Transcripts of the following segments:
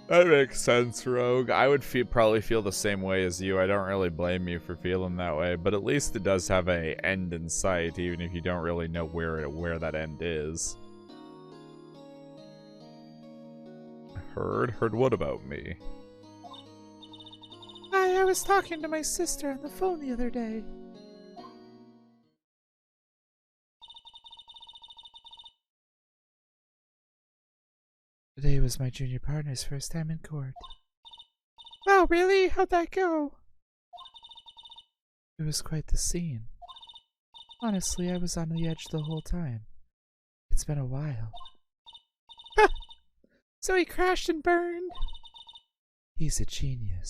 That makes sense, Rogue. I would probably feel the same way as you. I don't really blame you for feeling that way, but at least it does have a end in sight, even if you don't really know where that end is. Heard what about me? I was talking to my sister on the phone the other day. Today was my junior partner's first time in court. Oh, really? How'd that go? It was quite the scene. Honestly, I was on the edge the whole time. It's been a while. So he crashed and burned? He's a genius.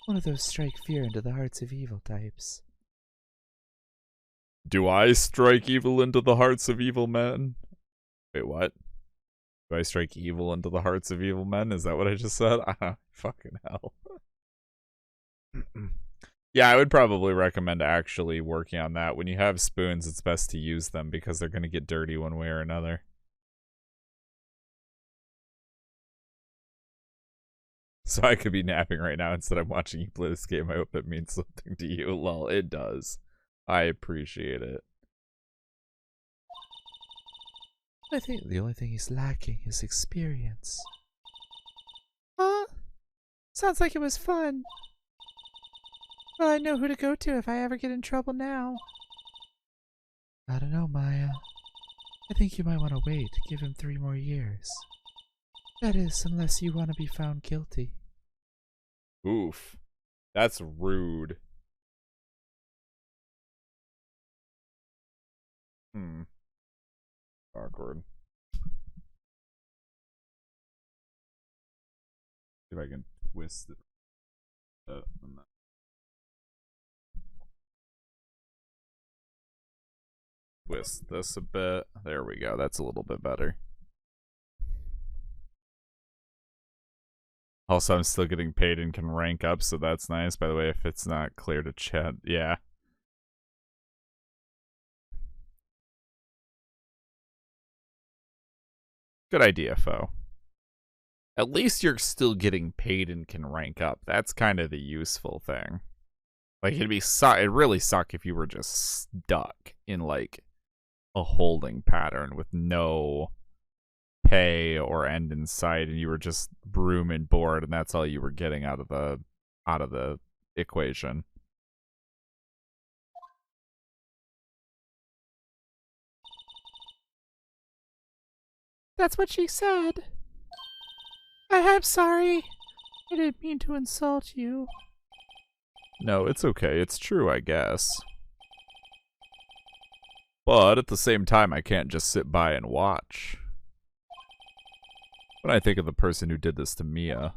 One of those strike fear into the hearts of evil types. Do I strike evil into the hearts of evil men? Wait, what? Do I strike evil into the hearts of evil men? Is that what I just said? Fucking hell. Yeah, I would probably recommend actually working on that. When you have spoons, it's best to use them because they're going to get dirty one way or another. So I could be napping right now instead of watching you play this game. I hope it means something to you. Lol, it does. I appreciate it. I think the only thing he's lacking is experience. Sounds like it was fun. Well, I know who to go to if I ever get in trouble now. I don't know, Maya. I think you might want to wait. Give him 3 more years. That is, unless you want to be found guilty. Oof. That's rude. Awkward. See if I can twist it. Twist this a bit. There we go. That's a little bit better. Also, I'm still getting paid and can rank up, so that's nice. By the way, if it's not clear to chat, yeah. Good idea, foe. At least you're still getting paid and can rank up. That's kind of the useful thing. Like, it'd really suck if you were just stuck in, like, a holding pattern with no pay or end in sight, and you were just broom and board, and that's all you were getting out of the equation. That's what she said. I'm sorry. I didn't mean to insult you. No, it's okay. It's true, I guess. But at the same time, I can't just sit by and watch. When I think of the person who did this to Mia.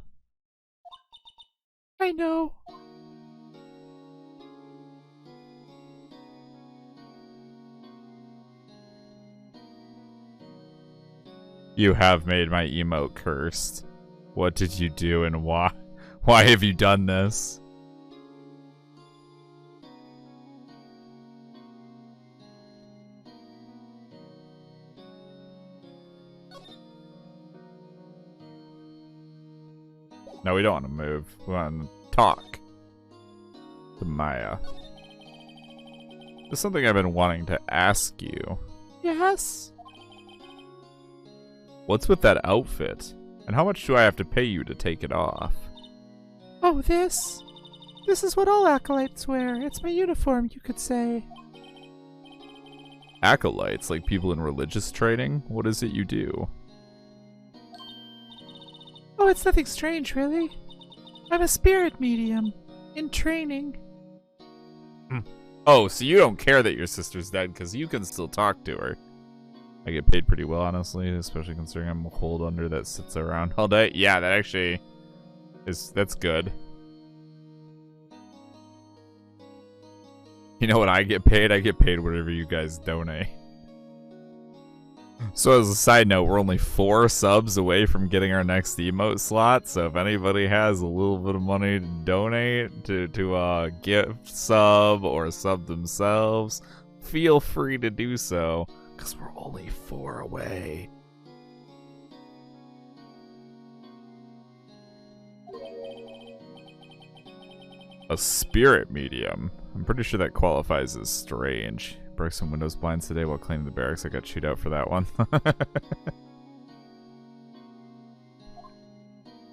I know. You have made my emote cursed. What did you do and why? Why have you done this? No, we don't want to move. We want to talk to Maya. There's something I've been wanting to ask you. Yes? What's with that outfit? And how much do I have to pay you to take it off? Oh, this? This is what all acolytes wear. It's my uniform, you could say. Acolytes? Like people in religious training? What is it you do? Oh, it's nothing strange, really. I'm a spirit medium. In training. Oh, so you don't care that your sister's dead because you can still talk to her. I get paid pretty well, honestly, especially considering I'm a hold under that sits around all day. Yeah, that actually that's good. You know what I get paid? I get paid whatever you guys donate. So as a side note, we're only 4 subs away from getting our next emote slot. So if anybody has a little bit of money to donate to gift sub or sub themselves, feel free to do so. Because we're only 4 away. A spirit medium. I'm pretty sure that qualifies as strange. Broke some windows blinds today while cleaning the barracks. I got chewed out for that one.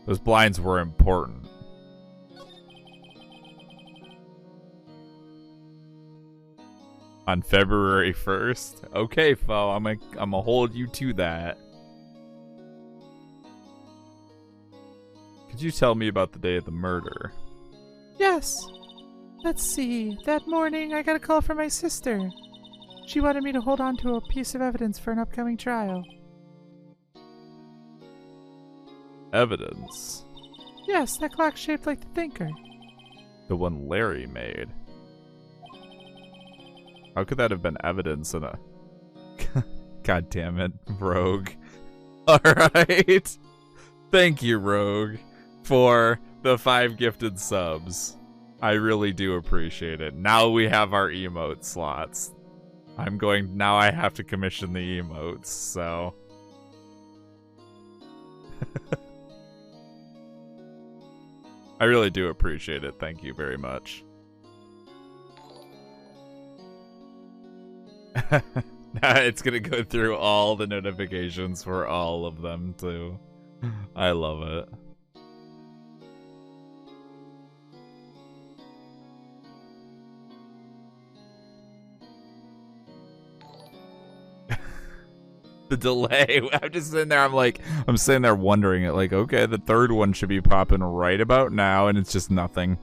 Those blinds were important. On February 1st? Okay, Fo, I'm gonna hold you to that. Could you tell me about the day of the murder? Yes. Let's see. That morning, I got a call from my sister. She wanted me to hold on to a piece of evidence for an upcoming trial. Evidence? Yes, that clock shaped like the thinker. The one Larry made. How could that have been evidence in a... God damn it, Rogue. Alright. Thank you, Rogue, for the 5 gifted subs. I really do appreciate it. Now we have our emote slots. Now I have to commission the emotes, so... I really do appreciate it. Thank you very much. It's gonna go through all the notifications for all of them, too. I love it. The delay. I'm just sitting there, I'm sitting there wondering it, like, okay, the third one should be popping right about now, and it's just nothing.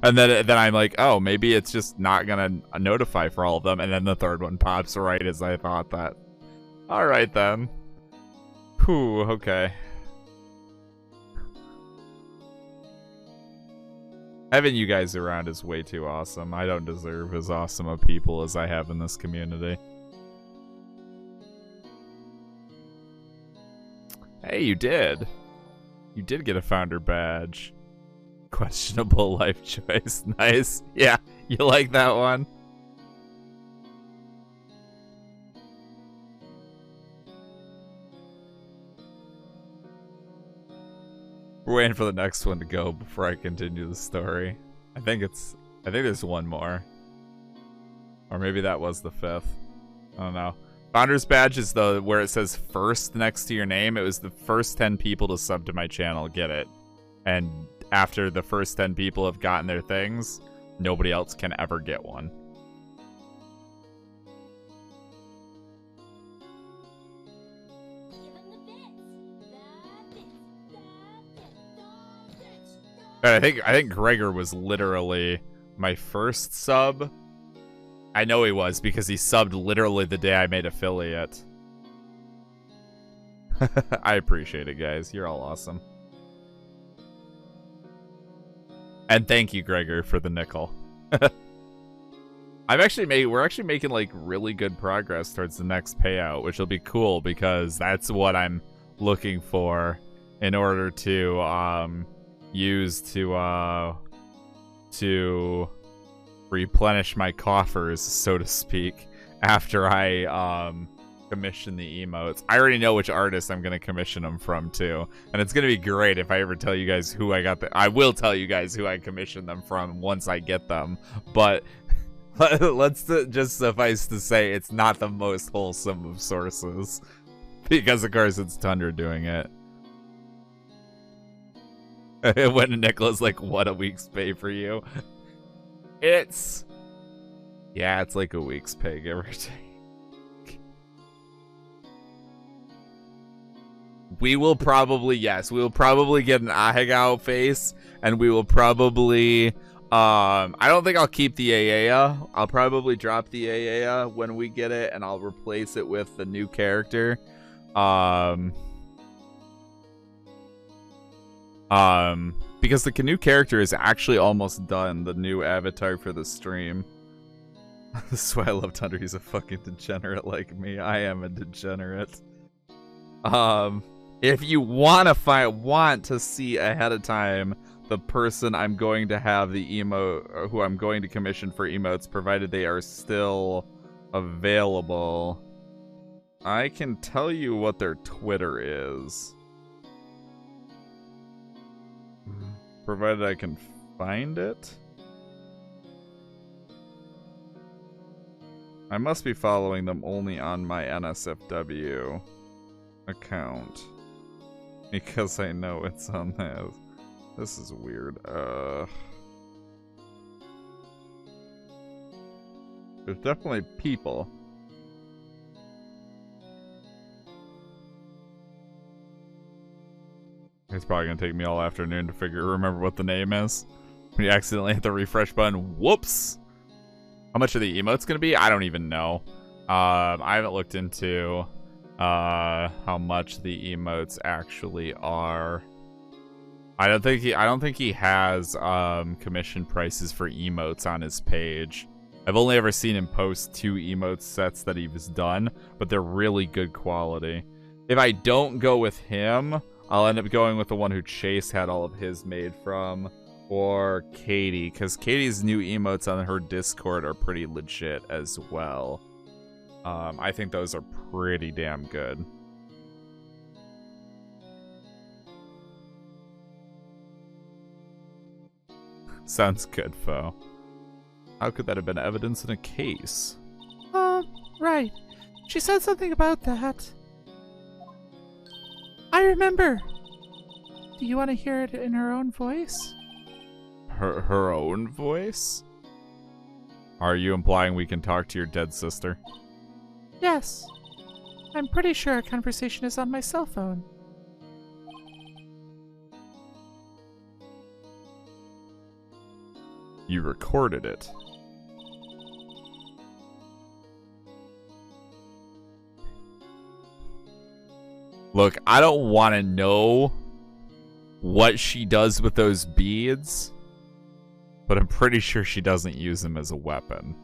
And then I'm like, oh, maybe it's just not gonna notify for all of them, and then the third one pops right as I thought that. Alright then. Whew, okay. Having you guys around is way too awesome. I don't deserve as awesome of people as I have in this community. Hey, you did. You did get a founder badge. Questionable life choice. Nice. Yeah, you like that one? We're waiting for the next one to go before I continue the story. I think there's one more. Or maybe that was the 5th. I don't know. Founder's badge is the where it says first next to your name. It was the first 10 people to sub to my channel get it. And after the first 10 people have gotten their things, nobody else can ever get one. But I think Gregor was literally my first sub. I know he was because he subbed literally the day I made affiliate. I appreciate it, guys. You're all awesome. And thank you, Gregor, for the nickel. we're actually making like really good progress towards the next payout, which will be cool because that's what I'm looking for in order to use to replenish my coffers, so to speak, after I commission the emotes. I already know which artist I'm gonna commission them from too, and it's gonna be great if I ever tell you guys who I got. I will tell you guys who I commissioned them from once I get them, but let's just suffice to say it's not the most wholesome of sources, because of course it's Tundra doing it. When Nicola's like, what a week's pay for you? It's like a week's pay, give or take. We will probably get an Ahegao face, and we will probably I don't think I'll keep the Aea. I'll probably drop the Aea when we get it, and I'll replace it with the new character. Because the Canoe character is actually almost done, the new avatar for the stream. This is why I love Tundra. He's a fucking degenerate like me. I am a degenerate. If you want to see ahead of time the person I'm going to have the emote, who I'm going to commission for emotes, provided they are still available, I can tell you what their Twitter is. Provided I can find it. I must be following them only on my NSFW account. Because I know it's on this. This is weird. There's definitely people. It's probably gonna take me all afternoon to remember what the name is. When you accidentally hit the refresh button, whoops! How much are the emotes gonna be? I don't even know. I haven't looked into how much the emotes actually are. I don't think he has commission prices for emotes on his page. I've only ever seen him post 2 emote sets that he was done, but they're really good quality. If I don't go with him, I'll end up going with the one who Chase had all of his made from, or Katie, because Katie's new emotes on her Discord are pretty legit as well. I think those are pretty damn good. Sounds good, Fo. How could that have been evidence in a case? Right. She said something about that. I remember. Do you want to hear it in her own voice? Her own voice? Are you implying we can talk to your dead sister? Yes. I'm pretty sure our conversation is on my cell phone. You recorded it. Look, I don't want to know what she does with those beads, but I'm pretty sure she doesn't use them as a weapon.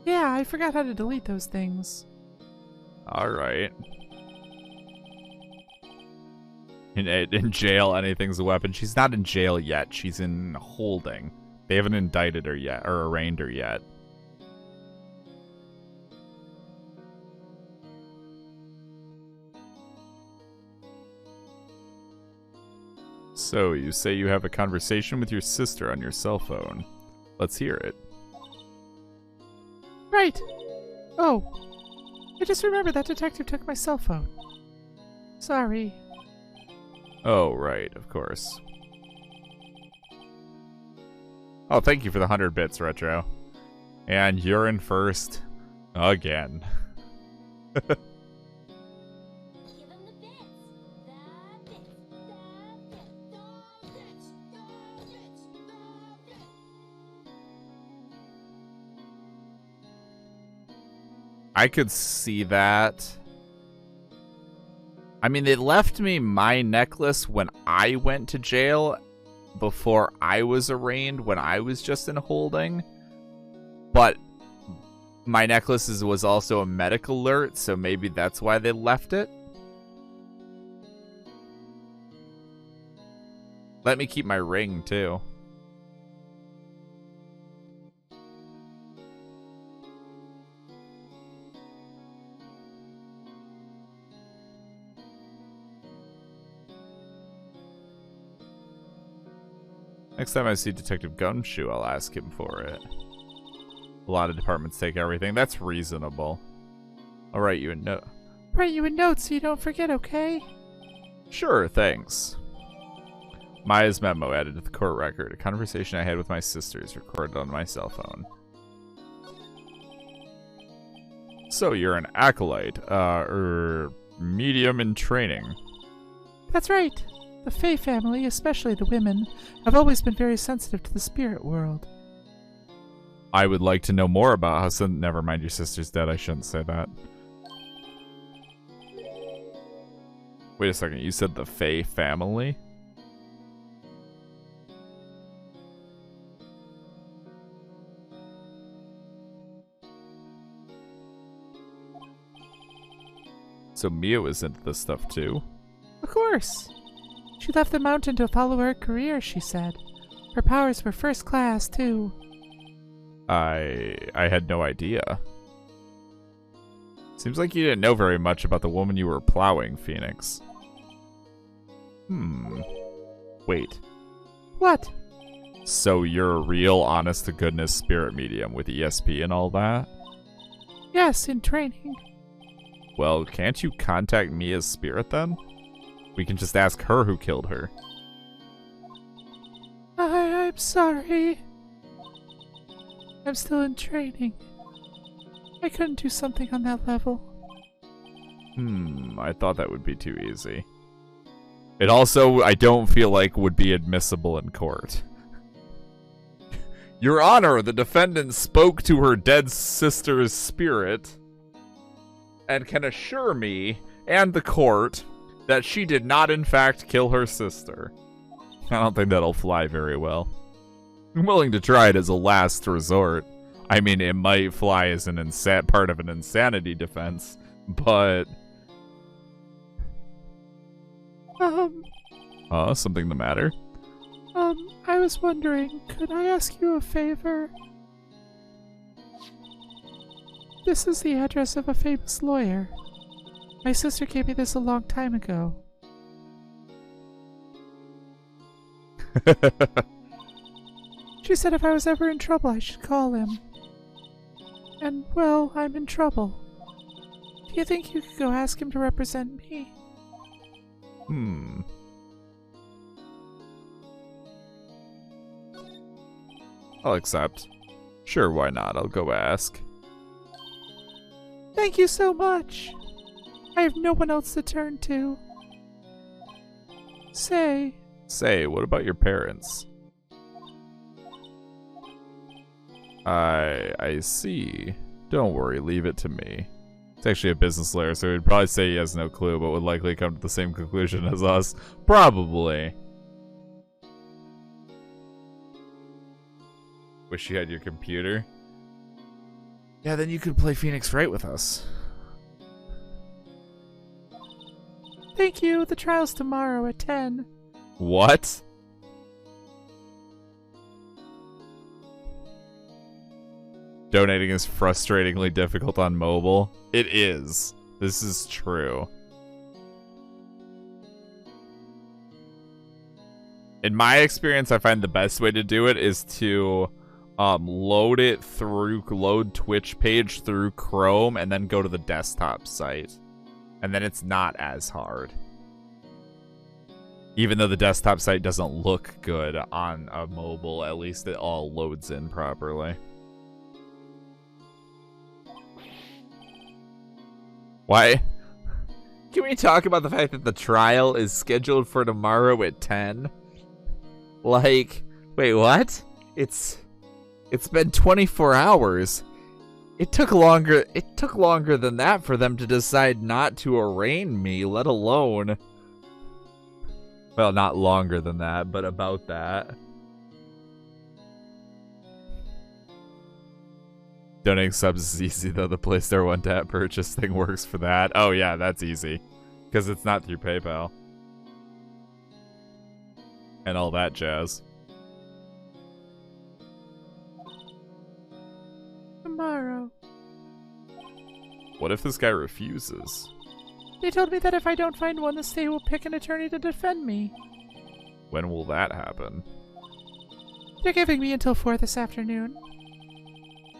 Yeah, I forgot how to delete those things. Alright. In jail, anything's a weapon. She's not in jail yet. She's in holding. They haven't indicted her yet, or arraigned her yet. So, you say you have a conversation with your sister on your cell phone. Let's hear it. Right. Oh. I just remembered that detective took my cell phone. Sorry. Oh, right, of course. Oh, thank you for the 100 bits, Retro. And you're in first. Again. I could see that. I mean, they left me my necklace when I went to jail before I was arraigned, when I was just in holding. But my necklace was also a medical alert, so maybe that's why they left it. Let me keep my ring, too. Next time I see Detective Gumshoe, I'll ask him for it. A lot of departments take everything. That's reasonable. I'll write you a note. Write you a note so you don't forget, okay? Sure, thanks. Maya's memo added to the court record. A conversation I had with my sisters recorded on my cell phone. So you're an acolyte, medium in training. That's right. The Fae family, especially the women, have always been very sensitive to the spirit world. I would like to know more about how never mind, your sister's dead. I shouldn't say that. Wait a second, you said the Fae family? So Mia was into this stuff too? Of course. She left the mountain to follow her career, she said. Her powers were first class, too. I had no idea. Seems like you didn't know very much about the woman you were plowing, Phoenix. Wait. What? So you're a real, honest-to-goodness spirit medium with ESP and all that? Yes, in training. Well, can't you contact me as spirit then? We can just ask her who killed her. I'm sorry. I'm still in training. I couldn't do something on that level. I thought that would be too easy. It also, I don't feel like, would be admissible in court. Your Honor, the defendant spoke to her dead sister's spirit and can assure me and the court that she did not in fact kill her sister. I don't think that'll fly very well. I'm willing to try it as a last resort. I mean, it might fly as an part of an insanity defense, but... Something the matter? I was wondering, could I ask you a favor? This is the address of a famous lawyer. My sister gave me this a long time ago. She said if I was ever in trouble, I should call him. And, well, I'm in trouble. Do you think you could go ask him to represent me? I'll accept. Sure, why not? I'll go ask. Thank you so much. I have no one else to turn to. Say, what about your parents? I see. Don't worry, leave it to me. It's actually a business lawyer, so he'd probably say he has no clue, but would likely come to the same conclusion as us. Probably. Wish you had your computer. Yeah, then you could play Phoenix Wright with us. thank you. The trial's tomorrow at 10. What? Donating is frustratingly difficult on mobile. It is. This is true. In my experience, I find the best way to do it is to load Twitch page through Chrome and then go to the desktop site. And then it's not as hard. Even though the desktop site doesn't look good on a mobile, at least it all loads in properly. Why? Can we talk about the fact that the trial is scheduled for tomorrow at 10? Like, wait, what? It's been 24 hours. It took longer than that for them to decide not to arraign me, let alone... Well, not longer than that, but about that. Donating subs is easy, though. The Play Store one-tap purchase thing works for that. Oh, yeah, that's easy. Because it's not through PayPal. And all that jazz. Tomorrow. What if this guy refuses? They told me that if I don't find one, the state will pick an attorney to defend me. When will that happen? They're giving me until 4 this afternoon.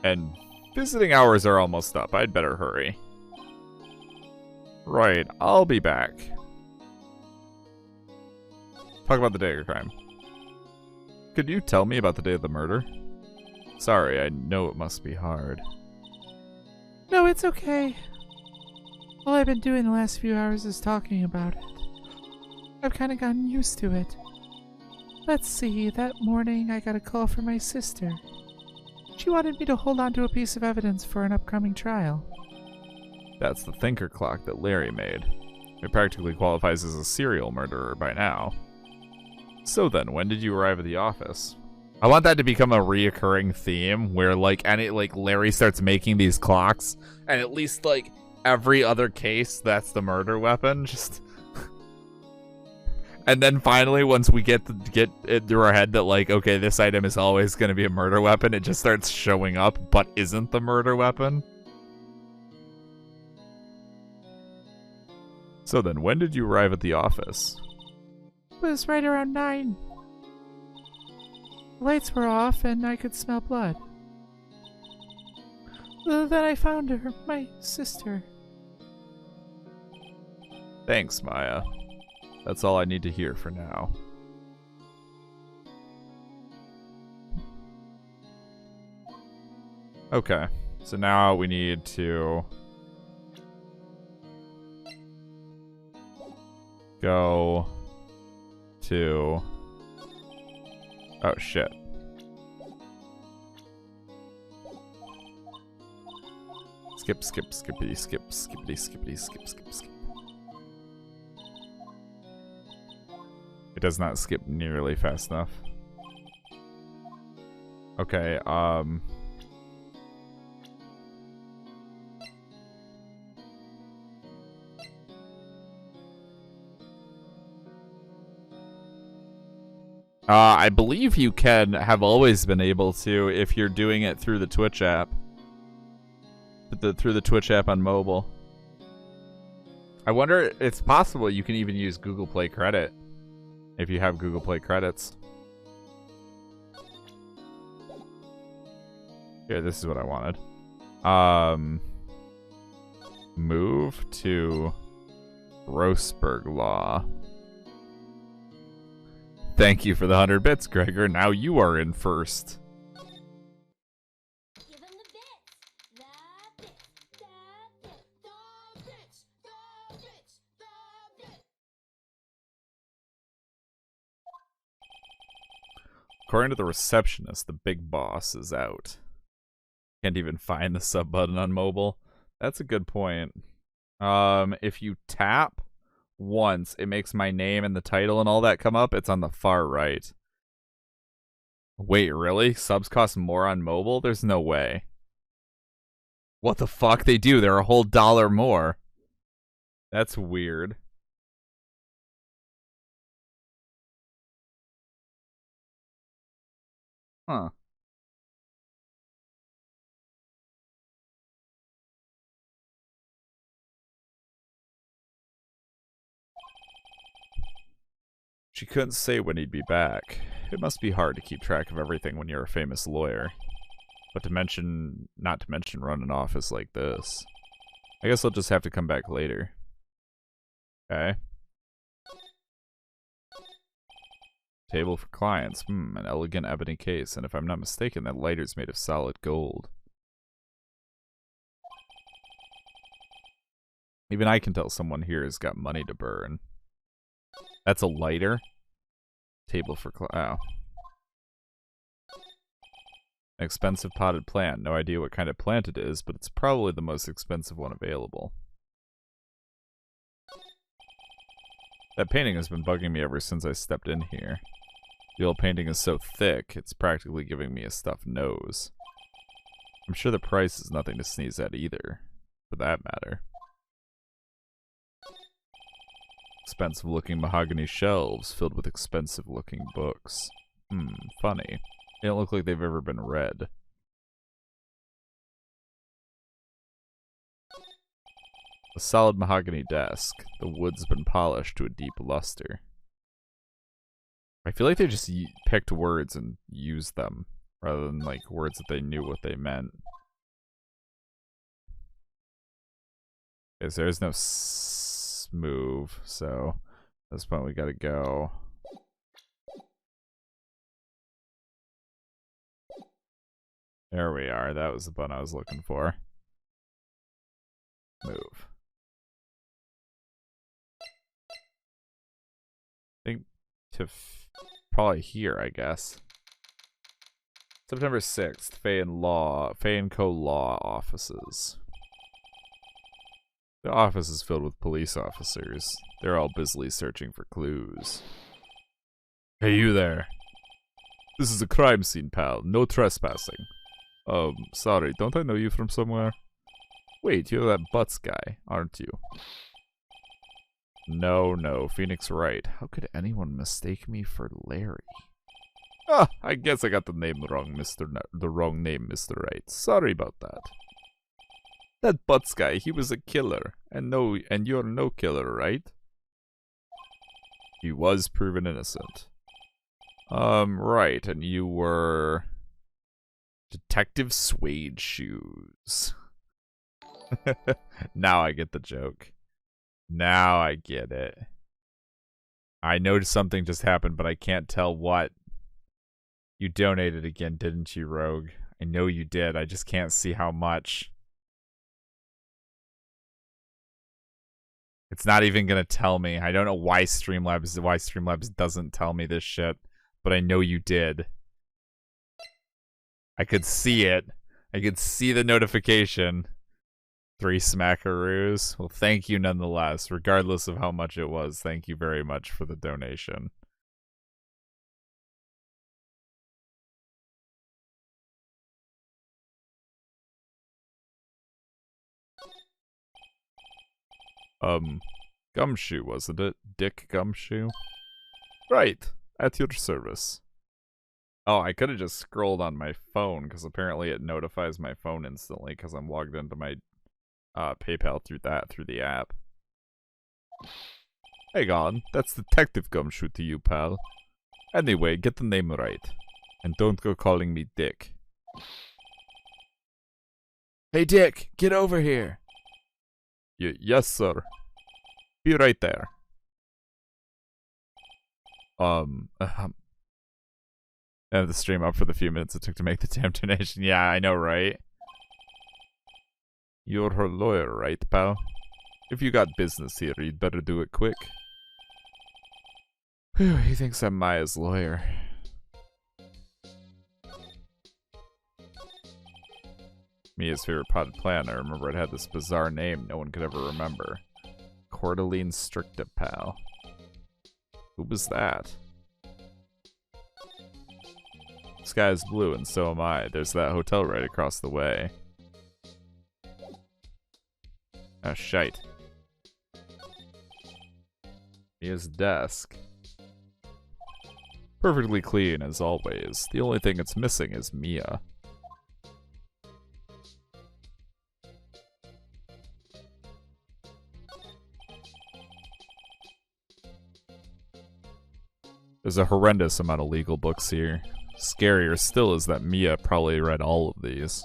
And visiting hours are almost up. I'd better hurry. Right, I'll be back. Talk about the day of your crime. Could you tell me about the day of the murder? Sorry, I know it must be hard. No, it's okay. All I've been doing the last few hours is talking about it. I've kind of gotten used to it. Let's see, that morning I got a call from my sister. She wanted me to hold on to a piece of evidence for an upcoming trial. That's the thinker clock that Larry made. It practically qualifies as a serial murderer by now. So then, when did you arrive at the office? I want that to become a reoccurring theme where Larry starts making these clocks and at least every other case that's the murder weapon. Just and then finally, once we get it through our head that okay, this item is always going to be a murder weapon, it just starts showing up but isn't the murder weapon. So then, when did you arrive at the office? It was right around 9. The lights were off and I could smell blood. Then I found her, my sister. Thanks, Maya. That's all I need to hear for now. Okay, so now we need to go to... Oh, shit. Skip, skippity, skip, skippity, skippity, skip, skip, skip. It does not skip nearly fast enough. Okay, I believe you can have always been able to if you're doing it through the Twitch app. Through the Twitch app on mobile. I wonder, it's possible you can even use Google Play Credit if you have Google Play credits. Here, this is what I wanted. Move to Grossberg Law. Thank you for the 100 bits, Gregor. Now you are in first. According to the receptionist, the big boss is out. Can't even find the sub button on mobile. That's a good point. If you tap once, it makes my name and the title and all that come up. It's on the far right. Wait, really? Subs cost more on mobile? There's no way. What the fuck? They do. They're a whole $1 more. That's weird. Huh. She couldn't say when he'd be back. It must be hard to keep track of everything when you're a famous lawyer. But not to mention run an office like this. I guess I'll just have to come back later. Okay. Table for clients. An elegant ebony case. And if I'm not mistaken, that lighter's made of solid gold. Even I can tell someone here has got money to burn. That's a lighter? Table for oh. An expensive potted plant. No idea what kind of plant it is, but it's probably the most expensive one available. That painting has been bugging me ever since I stepped in here. The old painting is so thick, it's practically giving me a stuffed nose. I'm sure the price is nothing to sneeze at either, for that matter. Expensive-looking mahogany shelves filled with expensive-looking books. Funny. They don't look like they've ever been read. A solid mahogany desk. The wood's been polished to a deep luster. I feel like they just picked words and used them, rather than, like, words that they knew what they meant. Because there is no move, so at this point we gotta go. There we are. That was the button I was looking for. Move. I think to probably here, I guess. September 6th, Fay and Co. Law offices. The office is filled with police officers. They're all busily searching for clues. Hey, you there. This is a crime scene, pal. No trespassing. Sorry, don't I know you from somewhere? Wait, you're that Butts guy, aren't you? No, Phoenix Wright. How could anyone mistake me for Larry? Ah, I guess I got the name wrong, the wrong name, Mr. Wright. Sorry about that. That Butts guy, he was a killer. And you're no killer, right? He was proven innocent. Right, and you were... Detective Suede Shoes. Now I get the joke. Now I get it. I know something just happened, but I can't tell what. You donated again, didn't you, Rogue? I know you did. I just can't see how much. It's not even gonna tell me. I don't know why Streamlabs doesn't tell me this shit, but I know you did. I could see it. I could see the notification. 3 smackaroos. Well, thank you nonetheless, regardless of how much it was. Thank you very much for the donation. Gumshoe, wasn't it? Dick Gumshoe? Right, at your service. Oh, I could have just scrolled on my phone, because apparently it notifies my phone instantly, because I'm logged into my PayPal through the app. Hang on, that's Detective Gumshoe to you, pal. Anyway, get the name right. And don't go calling me Dick. Hey, Dick, get over here. Yes, sir. Be right there. I have the stream up for the few minutes it took to make the damn donation. Yeah, I know, right? You're her lawyer, right, pal? If you got business here, you'd better do it quick. Whew, he thinks I'm Maya's lawyer. Mia's favorite potted plant. I remember it had this bizarre name no one could ever remember. Cordyline stricta, pal. Who was that? The sky is blue and so am I. There's that hotel right across the way. Oh, shite. Mia's desk. Perfectly clean as always. The only thing it's missing is Mia. There's a horrendous amount of legal books here. Scarier still is that Mia probably read all of these.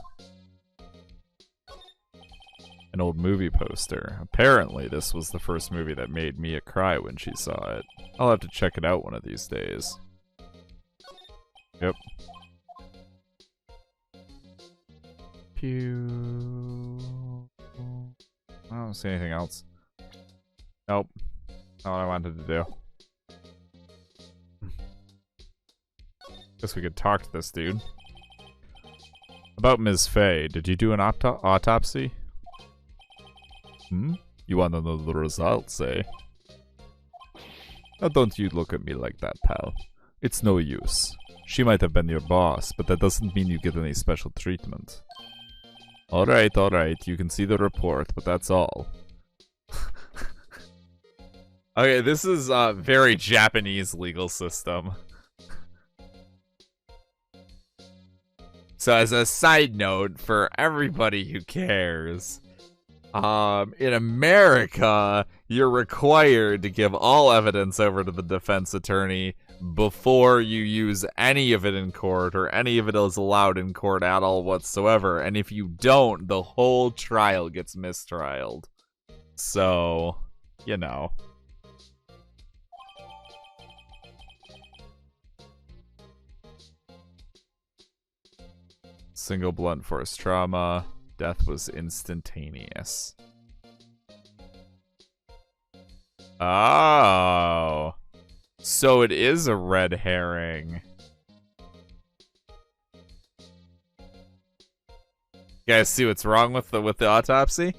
An old movie poster. Apparently this was the first movie that made Mia cry when she saw it. I'll have to check it out one of these days. Yep. Pew. I don't see anything else. Nope. Not what I wanted to do. Guess we could talk to this dude. About Ms. Fay, did you do an autopsy? You want to know the results, eh? Now don't you look at me like that, pal. It's no use. She might have been your boss, but that doesn't mean you get any special treatment. Alright, you can see the report, but that's all. Okay, this is a very Japanese legal system. So as a side note, for everybody who cares, in America, you're required to give all evidence over to the defense attorney before you use any of it in court, or any of it is allowed in court at all whatsoever. And if you don't, the whole trial gets mistrialed. So, you know. Single blunt force trauma. Death was instantaneous. Oh. So it is a red herring. You guys see what's wrong with the autopsy?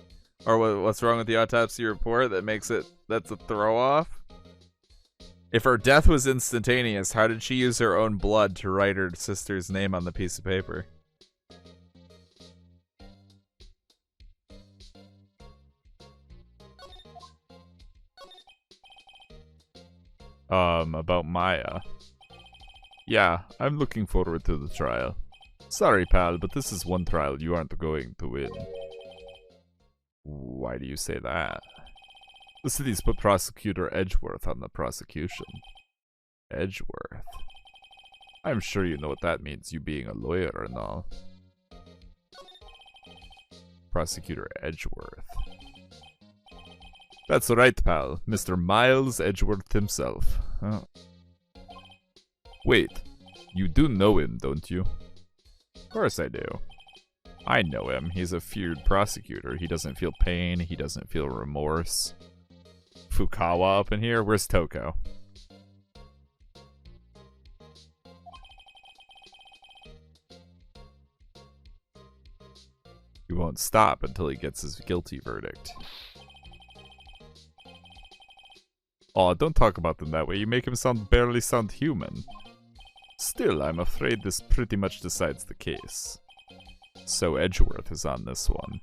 Or what's wrong with the autopsy report that makes it, that's a throw off? If her death was instantaneous, how did she use her own blood to write her sister's name on the piece of paper? About Maya. Yeah, I'm looking forward to the trial. Sorry, pal, but this is one trial you aren't going to win. Why do you say that? The city's put Prosecutor Edgeworth on the prosecution. Edgeworth? I'm sure you know what that means, you being a lawyer and all. Prosecutor Edgeworth. That's right, pal. Mr. Miles Edgeworth himself. Oh. Wait, you do know him, don't you? Of course I do. I know him. He's a feared prosecutor. He doesn't feel pain. He doesn't feel remorse. Fukawa up in here? Where's Toko? He won't stop until he gets his guilty verdict. Aw, don't talk about them that way. You make him barely sound human. Still, I'm afraid this pretty much decides the case. So Edgeworth is on this one.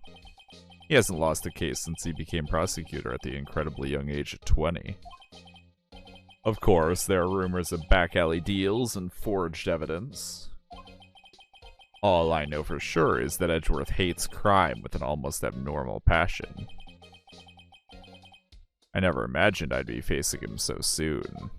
He hasn't lost a case since he became prosecutor at the incredibly young age of 20. Of course, there are rumors of back alley deals and forged evidence. All I know for sure is that Edgeworth hates crime with an almost abnormal passion. I never imagined I'd be facing him so soon.